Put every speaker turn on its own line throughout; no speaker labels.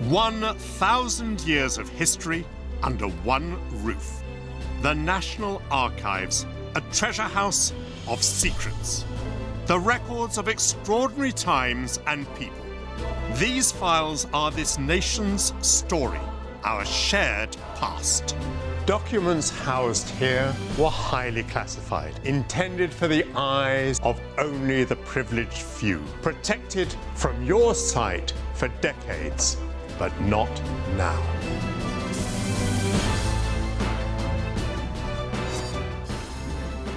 1,000 years of history under one roof. The National Archives, a treasure house of secrets. The records of extraordinary times and people. These files are this nation's story, our shared past.
Documents housed here were highly classified, intended for the eyes of only the privileged few, protected from your sight for decades, but not now.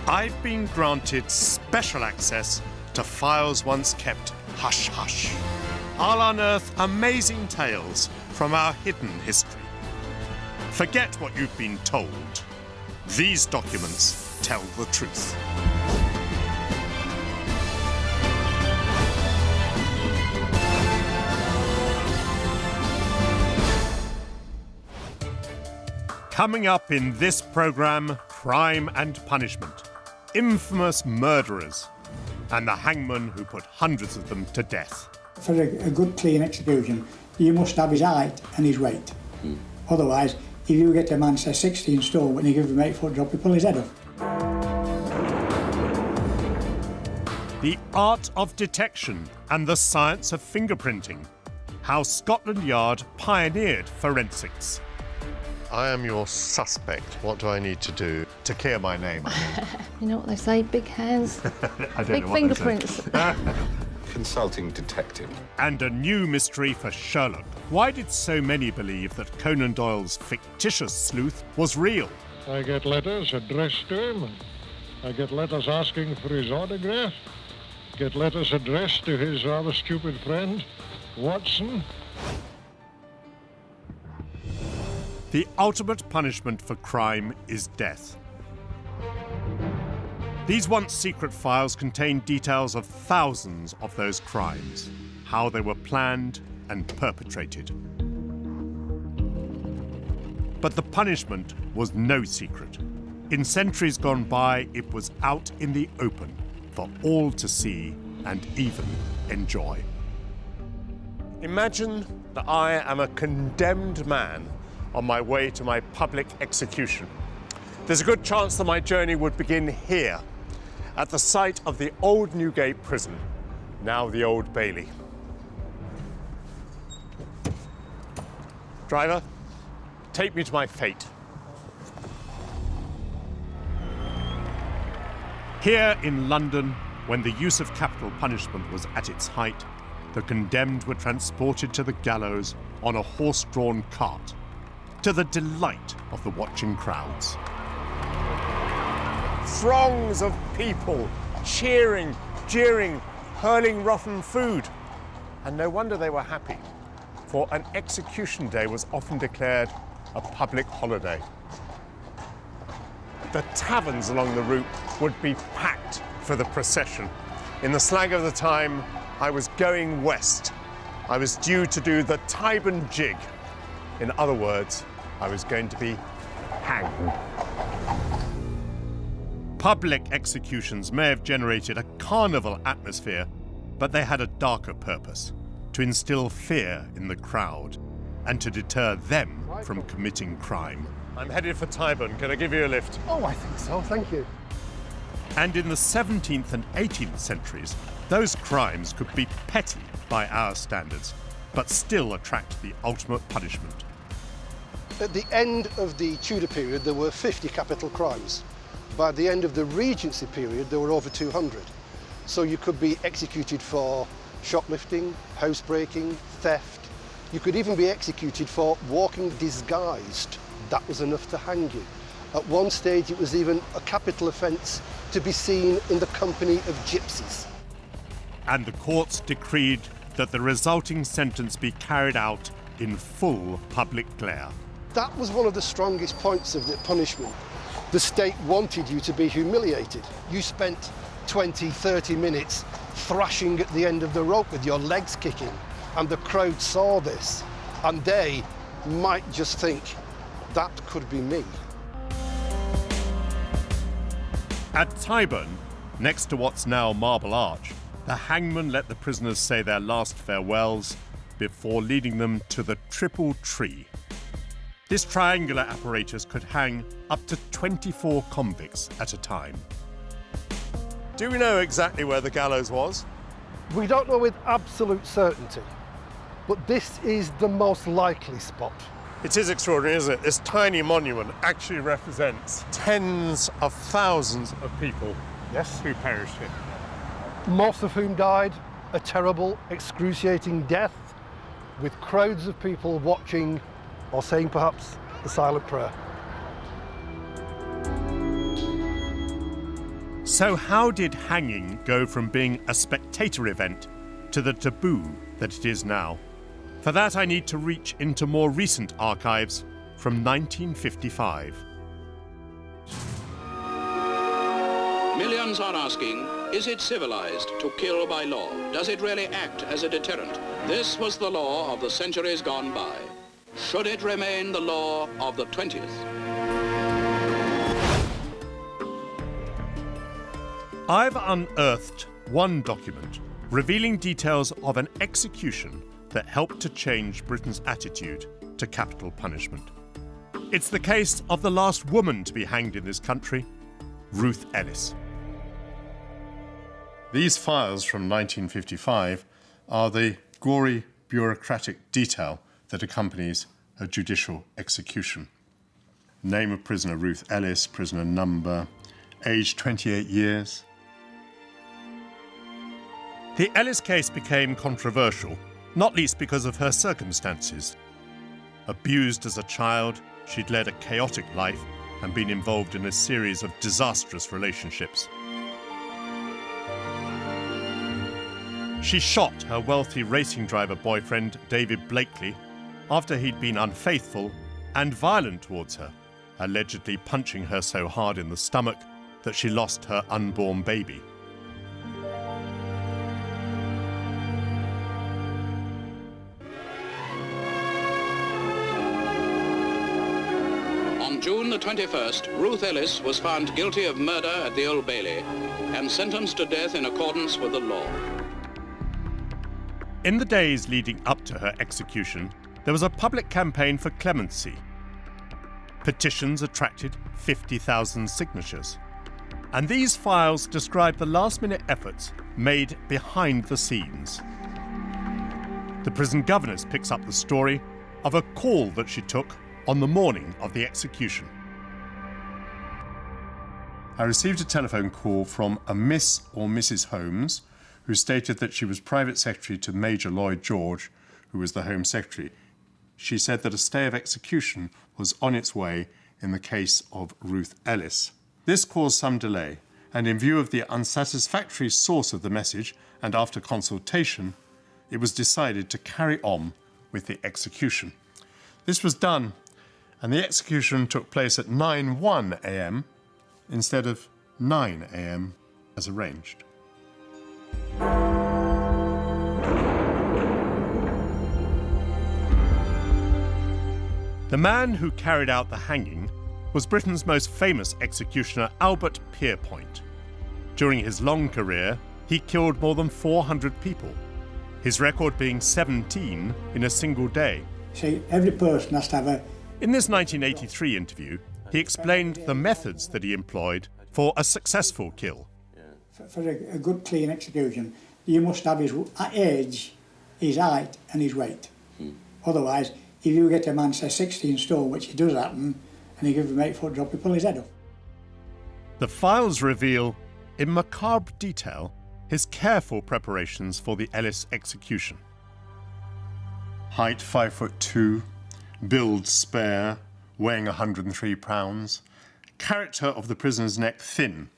I've been granted special access to files once kept hush-hush. I'll unearth amazing tales from our hidden history. Forget what you've been told. These documents tell the truth. Coming up in this program, Crime and Punishment, infamous murderers, and the hangman who put hundreds of them to death.
For a good clean execution, you must have his height and his weight. Otherwise, if you get a man, say 16 stone, when you give him an 8-foot drop, you pull his head off.
The art of detection and the science of fingerprinting. How Scotland Yard pioneered forensics.
I am your suspect. What do I need to do to clear my name?
You know what they say, big hands,
I don't
big
know what they say.
fingerprints.
Consulting detective.
And a new mystery for Sherlock. Why did so many believe that Conan Doyle's fictitious sleuth was real?
I get letters addressed to him. I get letters asking for his autograph. Get letters addressed to his rather stupid friend, Watson.
The ultimate punishment for crime is death. These once secret files contain details of thousands of those crimes, how they were planned and perpetrated. But the punishment was no secret. In centuries gone by, it was out in the open for all to see and even enjoy.
Imagine that I am a condemned man on my way to my public execution. There's a good chance that my journey would begin here, at the site of the old Newgate prison, now the Old Bailey. Driver, take me to my fate.
Here in London, when the use of capital punishment was at its height, the condemned were transported to the gallows on a horse-drawn cart, to the delight of the watching crowds.
Throngs of people cheering, jeering, hurling rotten food. And no wonder they were happy, for an execution day was often declared a public holiday. The taverns along the route would be packed for the procession. In the slang of the time, I was going west. I was due to do the Tyburn jig. In other words, I was going to be hanged.
Public executions may have generated a carnival atmosphere, but they had a darker purpose: to instill fear in the crowd and to deter them from committing crime.
I'm headed for Tyburn. Can I give you a lift?
Oh, I think so, thank you.
And in the 17th and 18th centuries, those crimes could be petty by our standards, but still attract the ultimate punishment.
At the end of the Tudor period, there were 50 capital crimes. By the end of the Regency period, there were over 200. So you could be executed for shoplifting, housebreaking, theft. You could even be executed for walking disguised. That was enough to hang you. At one stage, it was even a capital offence to be seen in the company of gypsies.
And the courts decreed that the resulting sentence be carried out in full public glare.
That was one of the strongest points of the punishment. The state wanted you to be humiliated. You spent 20, 30 minutes thrashing at the end of the rope with your legs kicking, and the crowd saw this, and they might just think, that could be me.
At Tyburn, next to what's now Marble Arch, the hangman let the prisoners say their last farewells before leading them to the triple tree. This triangular apparatus could hang up to 24 convicts at a time.
Do we know exactly where the gallows was?
We don't know with absolute certainty, but this is the most likely spot.
It is extraordinary, isn't it? This tiny monument actually represents tens of thousands of people,
Yes.
who perished here.
Most of whom died a terrible, excruciating death, with crowds of people watching or saying perhaps the silent prayer.
So how did hanging go from being a spectator event to the taboo that it is now? For that, I need to reach into more recent archives from 1955.
Millions are asking, is it civilized to kill by law? Does it really act as a deterrent? This was the law of the centuries gone by. Should it remain the law of the 20th?
I've unearthed one document revealing details of an execution that helped to change Britain's attitude to capital punishment. It's the case of the last woman to be hanged in this country, Ruth Ellis. These files from 1955 are the gory bureaucratic detail that accompanies a judicial execution. Name of prisoner Ruth Ellis, prisoner number, age 28 years. The Ellis case became controversial, not least because of her circumstances. Abused as a child, she'd led a chaotic life and been involved in a series of disastrous relationships. She shot her wealthy racing driver boyfriend, David Blakely, after he'd been unfaithful and violent towards her, allegedly punching her so hard in the stomach that she lost her unborn baby.
On June the 21st, Ruth Ellis was found guilty of murder at the Old Bailey and sentenced to death in accordance with the law.
In the days leading up to her execution, there was a public campaign for clemency. Petitions attracted 50,000 signatures. And these files describe the last-minute efforts made behind the scenes. The prison governess picks up the story of a call that she took on the morning of the execution. I received a telephone call from a Miss or Mrs. Holmes, who stated that she was private secretary to Major Lloyd George, who was the Home Secretary. She said that a stay of execution was on its way in the case of Ruth Ellis. This caused some delay, and in view of the unsatisfactory source of the message, and after consultation, it was decided to carry on with the execution. This was done, and the execution took place at 9:01 a.m. instead of 9 a.m. as arranged. The man who carried out the hanging was Britain's most famous executioner, Albert Pierpoint. During his long career, he killed more than 400 people, his record being 17 in a single day.
See, every person has to have a...
In this 1983 interview, he explained the methods that he employed for a successful kill.
For a good, clean execution, you must have his age, his height and his weight. Otherwise, if you get a man, say, 16 stone, which it does happen, and you give him 8-foot drop, you pull his head off.
The files reveal, in macabre detail, his careful preparations for the Ellis execution. Height 5'2", build spare, weighing 103 pounds. Character of the prisoner's neck thin.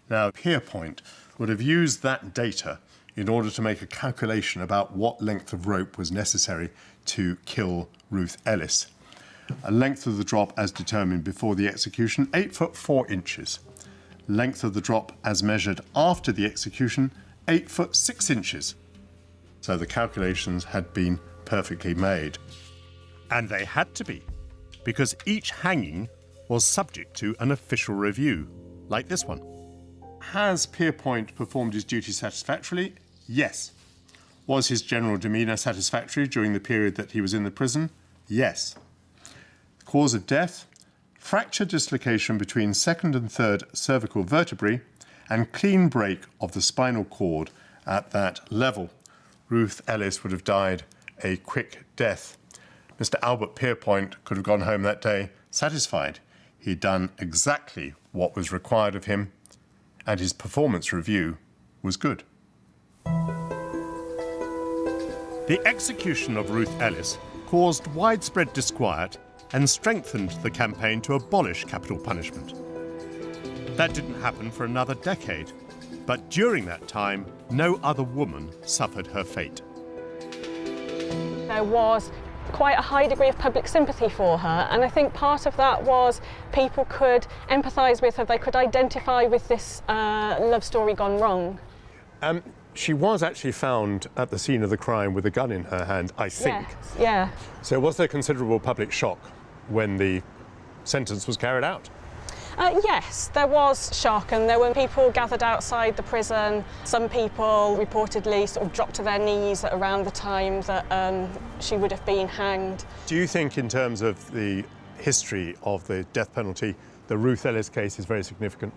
Now, Pierpoint would have used that data in order to make a calculation about what length of rope was necessary to kill Ruth Ellis. A length of the drop as determined before the execution, 8'4". Length of the drop as measured after the execution, 8'6". So the calculations had been perfectly made. And they had to be, because each hanging was subject to an official review, like this one. Has Pierpoint performed his duty satisfactorily? Yes.
Was his general demeanour satisfactory during the period that he was in the prison? Yes. Cause of death? Fracture dislocation between second and third cervical vertebrae and clean break of the spinal cord at that level. Ruth Ellis would have died a quick death. Mr. Albert Pierpoint could have gone home that day satisfied. He'd done exactly what was required of him, and his performance review was good. The execution of Ruth Ellis caused widespread disquiet and strengthened the campaign to abolish capital punishment. That didn't happen for another decade, but during that time, no other woman suffered her fate.
There was quite a high degree of public sympathy for her, and I think part of that was people could empathise with her, they could identify with this love story gone wrong.
She was actually found at the scene of the crime with a gun in her hand, I think.
Yes, yeah.
So was there considerable public shock when the sentence was carried out?
Yes, there was shock, and there were people gathered outside the prison. Some people reportedly sort of dropped to their knees at around the time that she would have been hanged.
Do you think, in terms of the history of the death penalty, the Ruth Ellis case is very significant?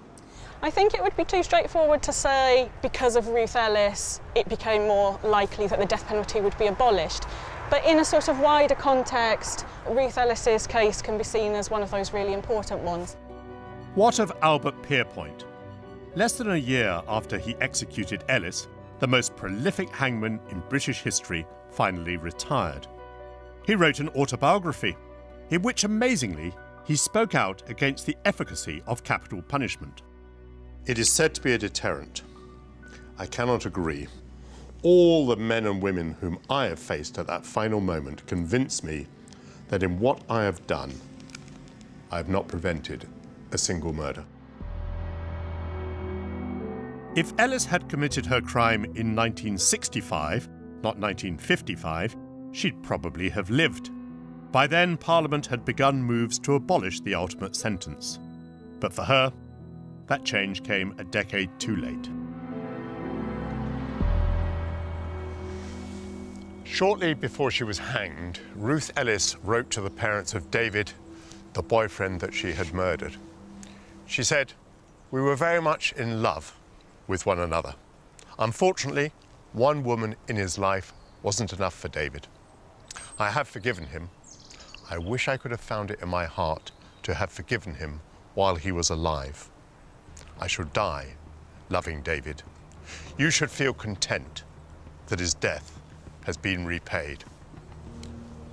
I think it would be too straightforward to say because of Ruth Ellis it became more likely that the death penalty would be abolished. But in a sort of wider context, Ruth Ellis's case can be seen as one of those really important ones.
What of Albert Pierpoint? Less than a year after he executed Ellis, the most prolific hangman in British history finally retired. He wrote an autobiography, in which amazingly he spoke out against the efficacy of capital punishment. It is said to be a deterrent. I cannot agree. All the men and women whom I have faced at that final moment convince me that in what I have done, I have not prevented a single murder. If Ellis had committed her crime in 1965, not 1955, she'd probably have lived. By then, Parliament had begun moves to abolish the ultimate sentence. But for her, that change came a decade too late. Shortly before she was hanged, Ruth Ellis wrote to the parents of David, the boyfriend that she had murdered. She said, "We were very much in love with one another. Unfortunately, one woman in his life wasn't enough for David. I have forgiven him. I wish I could have found it in my heart to have forgiven him while he was alive. I shall die loving David. You should feel content that his death has been repaid.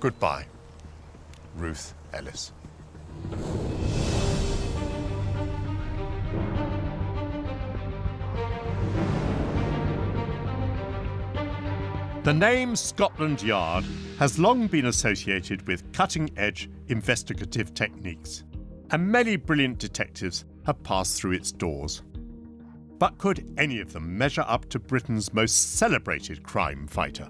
Goodbye, Ruth Ellis." The name Scotland Yard has long been associated with cutting-edge investigative techniques, and many brilliant detectives have passed through its doors. But could any of them measure up to Britain's most celebrated crime fighter?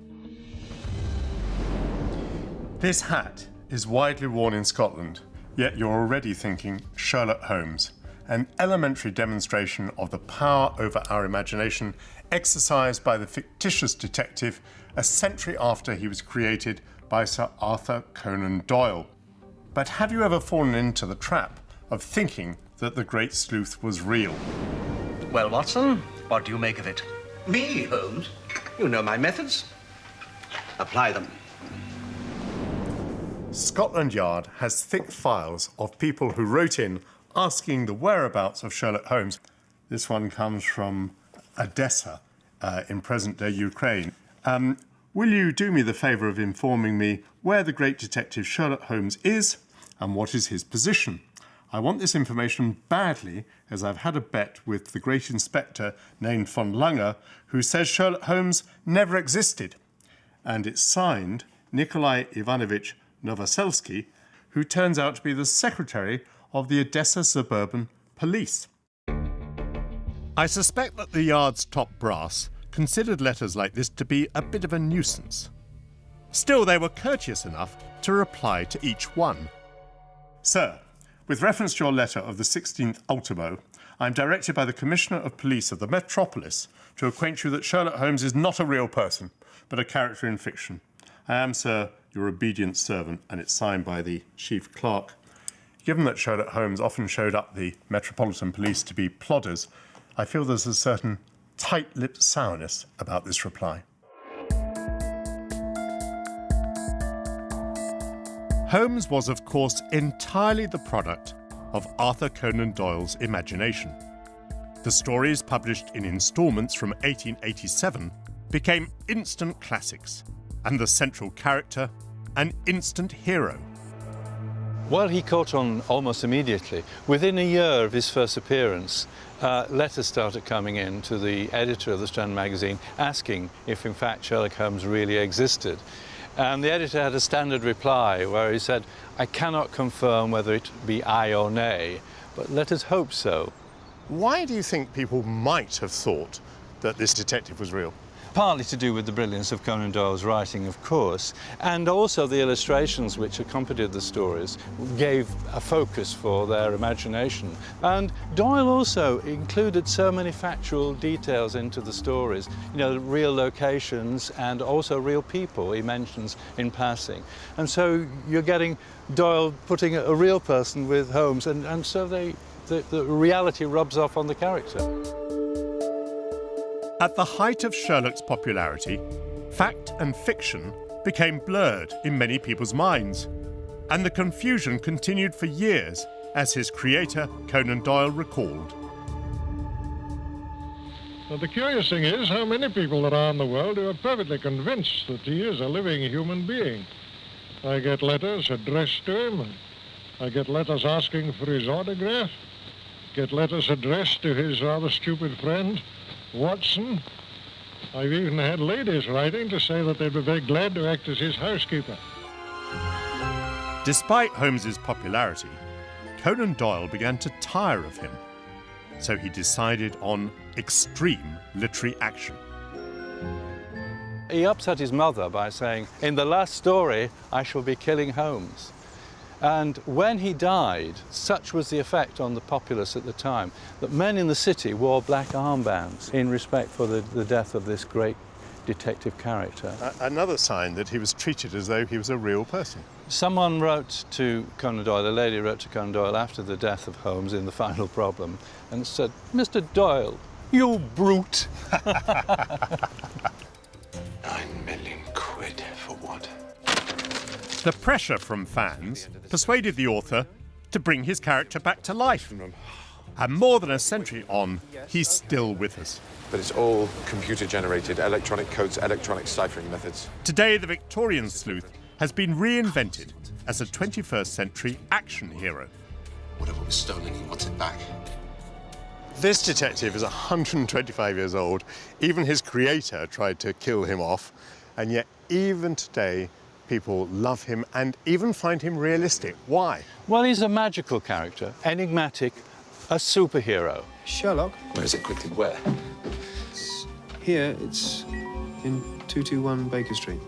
This hat is widely worn in Scotland, yet you're already thinking Sherlock Holmes, an elementary demonstration of the power over our imagination exercised by the fictitious detective a century after he was created by Sir Arthur Conan Doyle. But have you ever fallen into the trap of thinking that the great sleuth was real?
Well, Watson, what do you make of it?
Me, Holmes? You know my methods. Apply them.
Scotland Yard has thick files of people who wrote in asking the whereabouts of Sherlock Holmes. This one comes from Odessa in present-day Ukraine. Will you do me the favour of informing me where the great detective Sherlock Holmes is and what is his position? I want this information badly, as I've had a bet with the great inspector named von Lange, who says Sherlock Holmes never existed. And it's signed Nikolai Ivanovich Novoselsky, who turns out to be the secretary of the Odessa Suburban Police. I suspect that the Yard's top brass considered letters like this to be a bit of a nuisance. Still, they were courteous enough to reply to each one. Sir, with reference to your letter of the 16th ultimo, I am directed by the Commissioner of Police of the Metropolis to acquaint you that Sherlock Holmes is not a real person, but a character in fiction. I am, sir, your obedient servant, and it's signed by the chief clerk. Given that Sherlock Holmes often showed up the Metropolitan Police to be plodders, I feel there's a certain tight-lipped sourness about this reply. Holmes was, of course, entirely the product of Arthur Conan Doyle's imagination. The stories, published in instalments from 1887, became instant classics, and the central character an instant hero.
Well, he caught on almost immediately. Within a year of his first appearance, letters started coming in to the editor of the Strand magazine asking if, in fact, Sherlock Holmes really existed. And the editor had a standard reply where he said, "I cannot confirm whether it be aye or nay, but let us hope so."
Why do you think people might have thought that this detective was real?
Partly to do with the brilliance of Conan Doyle's writing, of course, and also the illustrations which accompanied the stories gave a focus for their imagination. And Doyle also included so many factual details into the stories, you know, real locations and also real people he mentions in passing. And so you're getting Doyle putting a real person with Holmes, and so the reality rubs off on the character.
At the height of Sherlock's popularity, fact and fiction became blurred in many people's minds, and the confusion continued for years, as his creator, Conan Doyle, recalled.
Well, the curious thing is how many people there are in the world who are perfectly convinced that he is a living human being. I get letters addressed to him. I get letters asking for his autograph. Get letters addressed to his rather stupid friend, Watson. I've even had ladies writing to say that they'd be very glad to act as his housekeeper.
Despite Holmes's popularity, Conan Doyle began to tire of him, so he decided on extreme literary action.
He upset his mother by saying, "In the last story, I shall be killing Holmes." And when he died, such was the effect on the populace at the time that men in the city wore black armbands in respect for the death of this great detective character.
Another sign that he was treated as though he was a real person.
Someone wrote to Conan Doyle, a lady wrote to Conan Doyle after the death of Holmes in The Final Problem, and said, "Mr. Doyle, you brute."
9 million quid for what?
The pressure from fans persuaded the author to bring his character back to life. And more than a century on, he's still with us.
But it's all computer-generated, electronic codes, electronic ciphering methods.
Today, the Victorian sleuth has been reinvented as a 21st century action hero.
Whatever was stolen, he wants it back.
This detective is 125 years old. Even his creator tried to kill him off. And yet, even today, people love him and even find him realistic. Why?
Well, he's a magical character, enigmatic, a superhero.
Sherlock?
Where is it quickly? Where?
Here, it's in 221 Baker Street.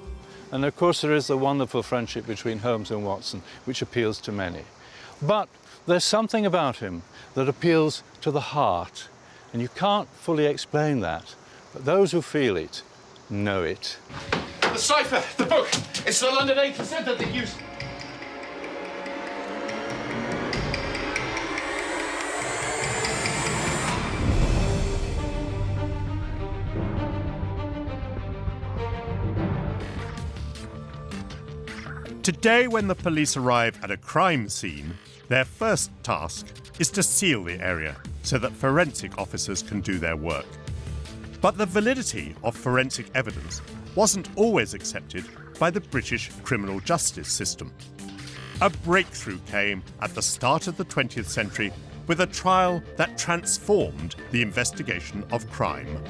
And of course there is the wonderful friendship between Holmes and Watson, which appeals to many. But there's something about him that appeals to the heart, and you can't fully explain that, but those who feel it know it.
The cipher! The book! It's the London 8% that they use.
Today, when the police arrive at a crime scene, their first task is to seal the area so that forensic officers can do their work. But the validity of forensic evidence wasn't always accepted by the British criminal justice system. A breakthrough came at the start of the 20th century with a trial that transformed the investigation of crime.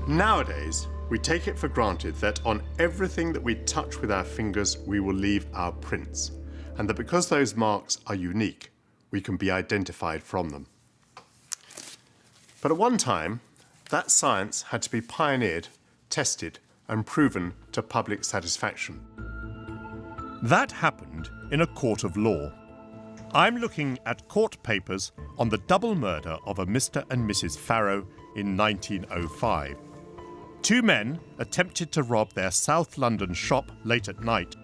Nowadays, we take it for granted that on everything that we touch with our fingers, we will leave our prints, and that because those marks are unique, we can be identified from them. But at one time, that science had to be pioneered, tested, and proven to public satisfaction. That happened in a court of law. I'm looking at court papers on the double murder of a Mr. and Mrs. Farrow in 1905.
two men attempted to rob their South London shop late at night.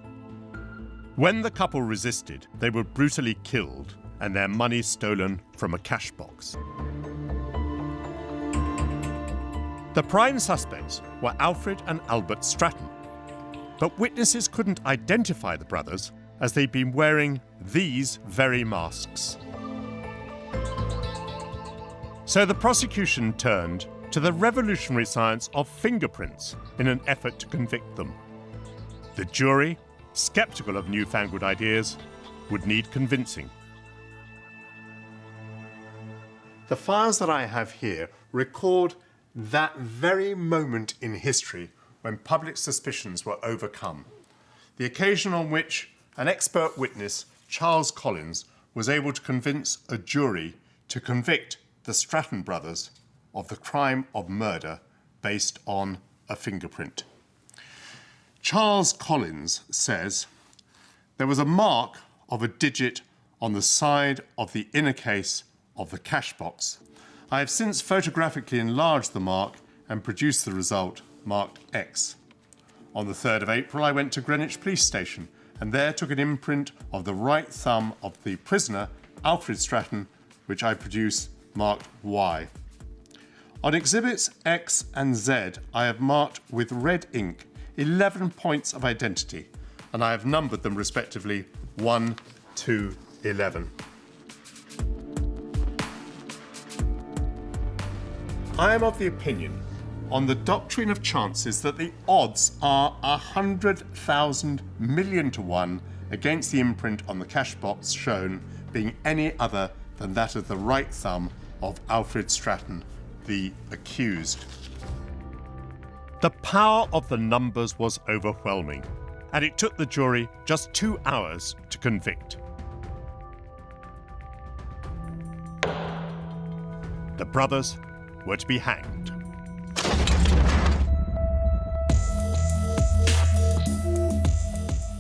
When the couple resisted, they were brutally killed and their money stolen from a cash box. The prime suspects were Alfred and Albert Stratton, but witnesses couldn't identify the brothers as they'd been wearing these very masks. So the prosecution turned to the revolutionary science of fingerprints in an effort to convict them. The jury, sceptical of newfangled ideas, would need convincing.
The files that I have here record that very moment in history when public suspicions were overcome, the occasion on which an expert witness, Charles Collins, was able to convince a jury to convict the Stratton brothers of the crime of murder based on a fingerprint. Charles Collins says, "There was a mark of a digit on the side of the inner case of the cash box. I have since photographically enlarged the mark and produced the result marked X. On the 3rd of April, I went to Greenwich Police Station and there took an imprint of the right thumb of the prisoner, Alfred Stratton, which I produced marked Y. On exhibits X and Z, I have marked with red ink 11 points of identity, and I have numbered them respectively 1 to 11. I am of the opinion, on the doctrine of chances, that the odds are 100,000 million to 1 against the imprint on the cash box shown being any other than that of the right thumb of Alfred Stratton, the accused."
The power of the numbers was overwhelming, and it took the jury just 2 hours to convict. The brothers were to be hanged.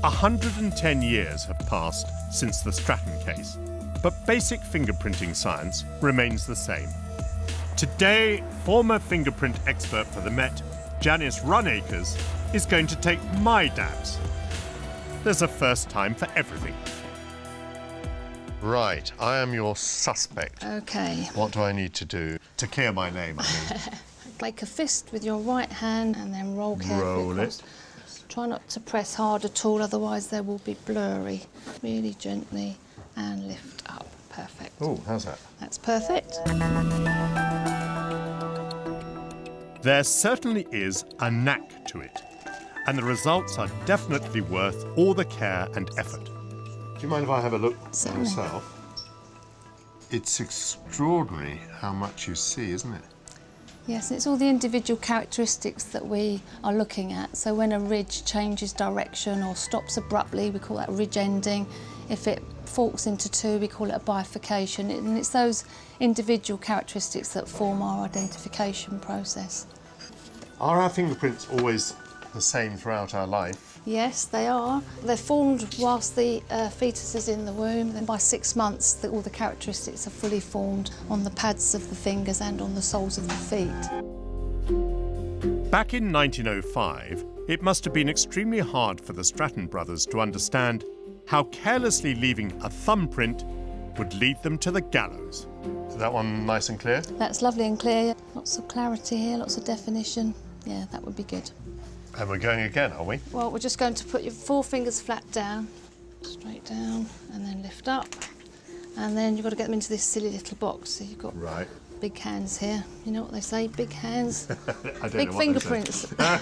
"110 years have passed since the Stratton case, but basic fingerprinting science remains the same. Today, former fingerprint expert for the Met, Janice Runacres, is going to take my dabs. There's a first time for everything."
Right, I am your suspect.
Okay.
What do I need to do to clear my name, I mean?
Make a fist with your right hand and then roll carefully
Roll
across.
it.
Try not to press hard at all, otherwise they will be blurry. Really gently and lift up. Perfect.
Oh, how's that?
That's perfect.
There certainly is a knack to it, and the results are definitely worth all the care and effort.
Do you mind if I have a look
Certainly.
myself? It's extraordinary how much you see, isn't it?
Yes, it's all the individual characteristics that we are looking at. So when a ridge changes direction or stops abruptly, we call that ridge ending. If it forks into two, we call it a bifurcation. And it's those individual characteristics that form our identification process.
Are our fingerprints always the same throughout our life?
Yes, they are. They're formed whilst the fetus is in the womb. Then by 6 months, all the characteristics are fully formed on the pads of the fingers and on the soles of the feet.
Back in 1905, it must have been extremely hard for the Stratton brothers to understand how carelessly leaving a thumbprint would lead them to the gallows.
Is that one nice and clear?
That's lovely and clear. Lots of clarity here, lots of definition. Yeah, that would be good.
And we're going again, are we?
Well, we're just going to put your 4 fingers flat down, straight down, and then lift up. And then you've got to get them into this silly little box. So you've got
Right.
big hands here. You know what they say, big hands,
I don't
big
know what
fingerprints.
they say.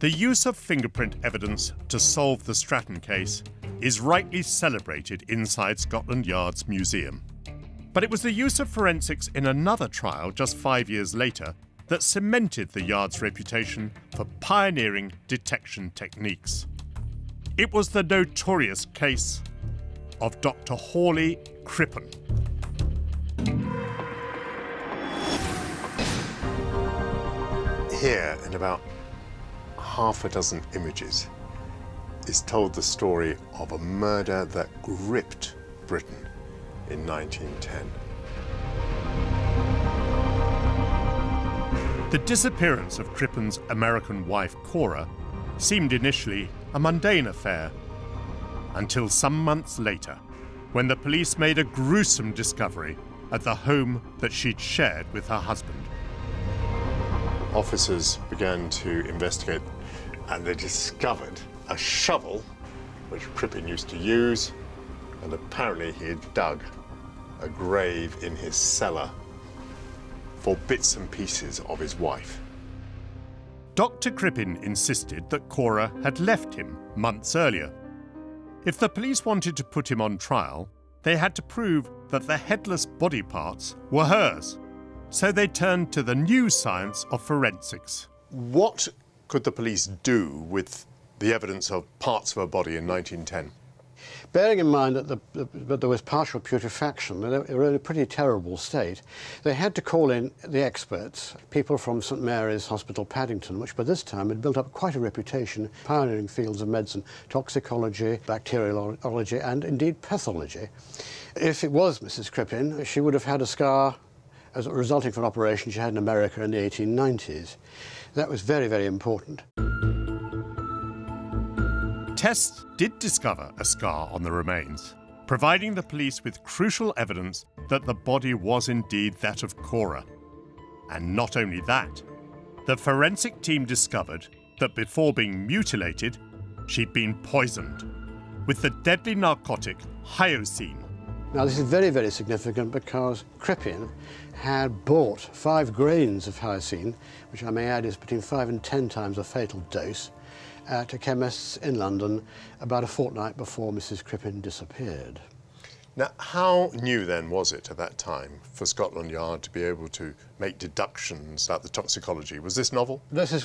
The use of fingerprint evidence to solve the Stratton case is rightly celebrated inside Scotland Yard's museum. But it was the use of forensics in another trial just 5 years later that cemented the Yard's reputation for pioneering detection techniques. It was the notorious case of Dr. Hawley Crippen.
Here, in about half a dozen images, is told the story of a murder that gripped Britain in 1910.
The disappearance of Crippen's American wife, Cora, seemed initially a mundane affair, until some months later, when the police made a gruesome discovery at the home that she'd shared with her husband.
Officers began to investigate, and they discovered a shovel, which Crippen used to use, and apparently he had dug a grave in his cellar for bits and pieces of his wife.
Dr. Crippen insisted that Cora had left him months earlier. If the police wanted to put him on trial, they had to prove that the headless body parts were hers. So they turned to the new science of forensics.
What could the police do with the evidence of parts of her body in 1910?
Bearing in mind that there was partial putrefaction, they were in a pretty terrible state, they had to call in the experts, people from St Mary's Hospital, Paddington, which by this time had built up quite a reputation, pioneering fields of medicine, toxicology, bacteriology, and indeed pathology. If it was Mrs Crippen, she would have had a scar as resulting from an operation she had in America in the 1890s. That was very, very important.
Tests did discover a scar on the remains, providing the police with crucial evidence that the body was indeed that of Cora. And not only that, the forensic team discovered that before being mutilated, she'd been poisoned with the deadly narcotic hyoscine.
Now this is very, very significant because Crippen had bought 5 grains of hyoscine, which I may add is between 5 and 10 times a fatal dose, to chemists in London about a fortnight before Mrs Crippen disappeared.
Now, how new then was it at that time for Scotland Yard to be able to make deductions about the toxicology? Was this novel?
This is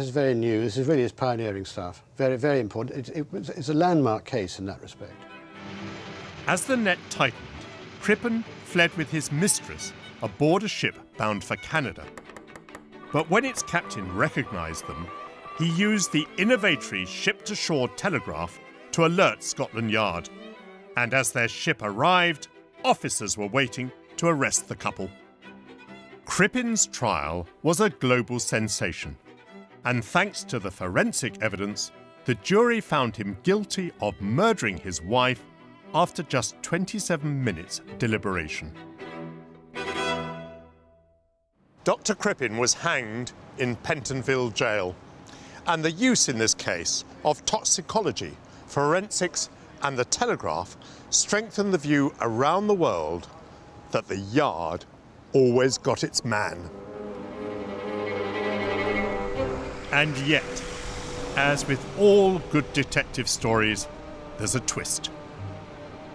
very new. This is really pioneering stuff. Very, very important. It's a landmark case in that respect.
As the net tightened, Crippen fled with his mistress aboard a ship bound for Canada. But when its captain recognised them, he used the innovatory ship-to-shore telegraph to alert Scotland Yard. And as their ship arrived, officers were waiting to arrest the couple. Crippen's trial was a global sensation. And thanks to the forensic evidence, the jury found him guilty of murdering his wife after just 27 minutes deliberation.
Dr Crippen was hanged in Pentonville jail. And the use in this case of toxicology, forensics and the telegraph strengthened the view around the world that the Yard always got its man.
And yet, as with all good detective stories, there's a twist.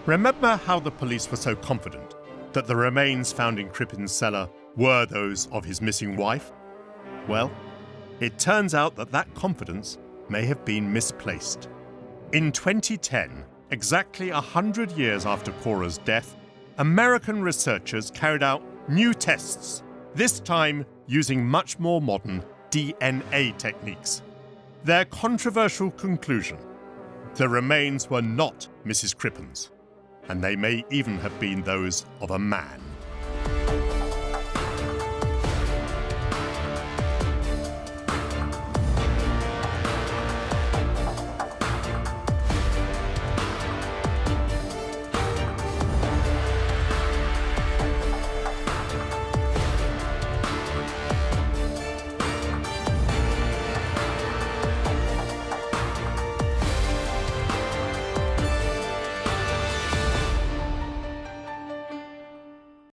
Remember how the police were so confident that the remains found in Crippen's cellar were those of his missing wife? Well, it turns out that that confidence may have been misplaced. In 2010, exactly 100 years after Cora's death, American researchers carried out new tests, this time using much more modern DNA techniques. Their controversial conclusion: the remains were not Mrs. Crippen's, and they may even have been those of a man.